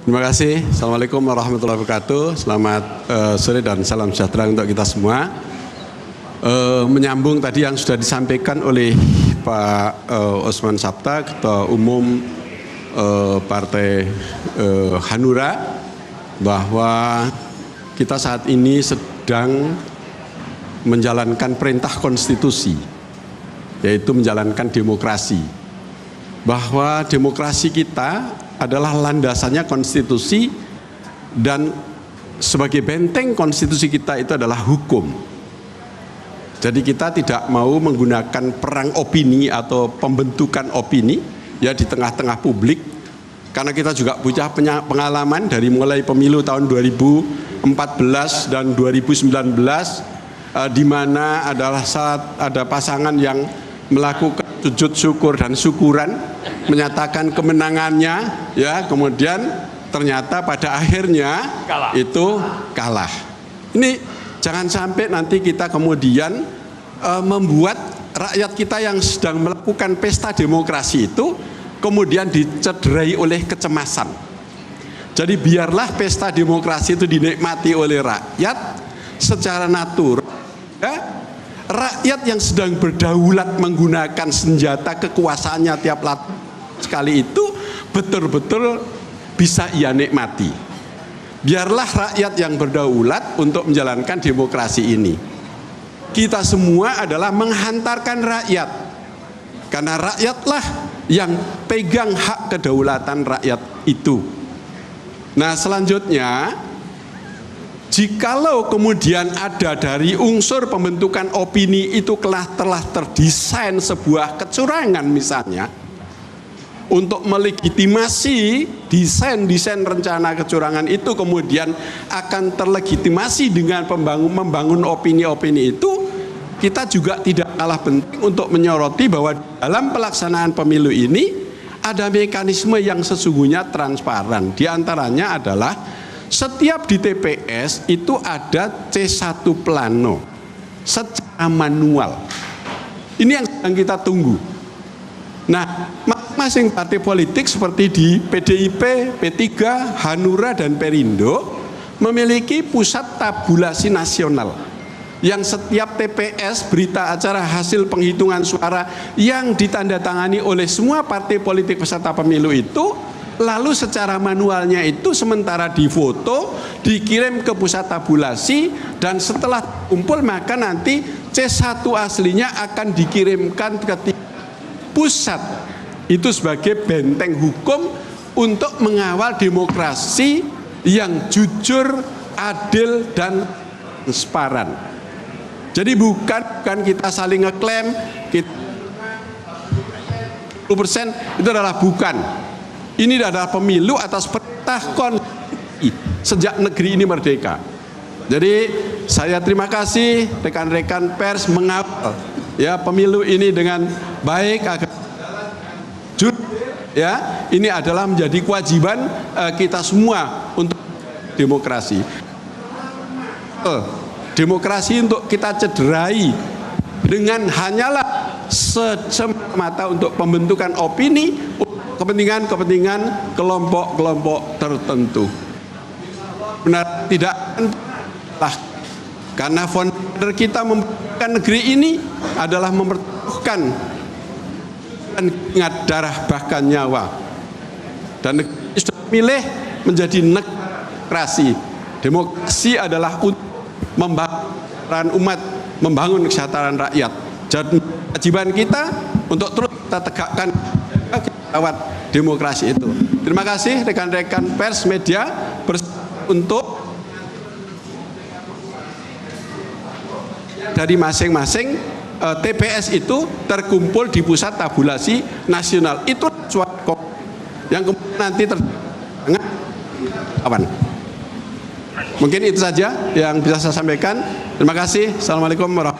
Terima kasih. Assalamualaikum warahmatullahi wabarakatuh. Selamat sore dan salam sejahtera untuk kita semua. Menyambung tadi yang sudah disampaikan oleh Pak Osman Sabta, Ketua Umum Partai Hanura, bahwa kita saat ini sedang menjalankan perintah konstitusi, yaitu menjalankan demokrasi. Bahwa demokrasi kita adalah landasannya konstitusi, dan sebagai benteng konstitusi kita itu adalah hukum. Jadi kita tidak mau menggunakan perang opini atau pembentukan opini ya di tengah-tengah publik, karena kita juga punya pengalaman dari mulai pemilu tahun 2014 dan 2019 di mana adalah saat ada pasangan yang melakukan sujud syukur dan syukuran, menyatakan kemenangannya, ya, kemudian ternyata pada akhirnya itu kalah. Ini jangan sampai nanti kita kemudian membuat rakyat kita yang sedang melakukan pesta demokrasi itu kemudian dicederai oleh kecemasan. Jadi biarlah pesta demokrasi itu dinikmati oleh rakyat secara natural, ya. Rakyat yang sedang berdaulat menggunakan senjata kekuasaannya tiap sekali itu betul-betul bisa ia nikmati. Biarlah rakyat yang berdaulat untuk menjalankan demokrasi ini. Kita semua adalah menghantarkan rakyat, karena rakyatlah yang pegang hak kedaulatan rakyat itu. Nah, selanjutnya, jikalau kemudian ada dari unsur pembentukan opini itu telah terdesain sebuah kecurangan misalnya, untuk melegitimasi desain rencana kecurangan itu kemudian akan terlegitimasi dengan membangun opini-opini itu, kita juga tidak kalah penting untuk menyoroti bahwa dalam pelaksanaan pemilu ini ada mekanisme yang sesungguhnya transparan. Di antaranya adalah setiap di TPS itu ada C1 plano secara manual. Ini yang sedang kita tunggu. Nah, masing-masing partai politik seperti di PDIP, P3, Hanura, dan Perindo memiliki pusat tabulasi nasional yang setiap TPS, berita acara hasil penghitungan suara yang ditandatangani oleh semua partai politik peserta pemilu itu, lalu secara manualnya itu sementara difoto, dikirim ke pusat tabulasi, dan setelah kumpul maka nanti C1 aslinya akan dikirimkan ke pusat itu sebagai benteng hukum untuk mengawal demokrasi yang jujur, adil, dan transparan. Jadi bukan kita saling ngeklaim kita 10% itu adalah bukan. Ini adalah pemilu atas perintah konstitusi sejak negeri ini merdeka. Jadi saya terima kasih rekan-rekan pers mengawal ya pemilu ini dengan baik agar jujur, ya. Ini adalah menjadi kewajiban kita semua untuk demokrasi. Demokrasi untuk kita cederai dengan hanyalah semata untuk pembentukan opini, kepentingan kelompok-kelompok tertentu. Benar tidak? Karena founder kita membangun negeri ini adalah mempertaruhkan dan ingat darah bahkan nyawa, dan negeri sudah memilih menjadi demokrasi. Demokrasi adalah untuk membangun umat, membangun kesejahteraan rakyat. Jadi kewajiban kita untuk terus kita tegakkan lewat demokrasi itu. Terima kasih rekan-rekan pers media untuk dari masing-masing TPS itu terkumpul di pusat tabulasi nasional. Itu suatu yang kemudian nanti Mungkin itu saja yang bisa saya sampaikan. Terima kasih. Assalamualaikum warahmatullahi wabarakatuh.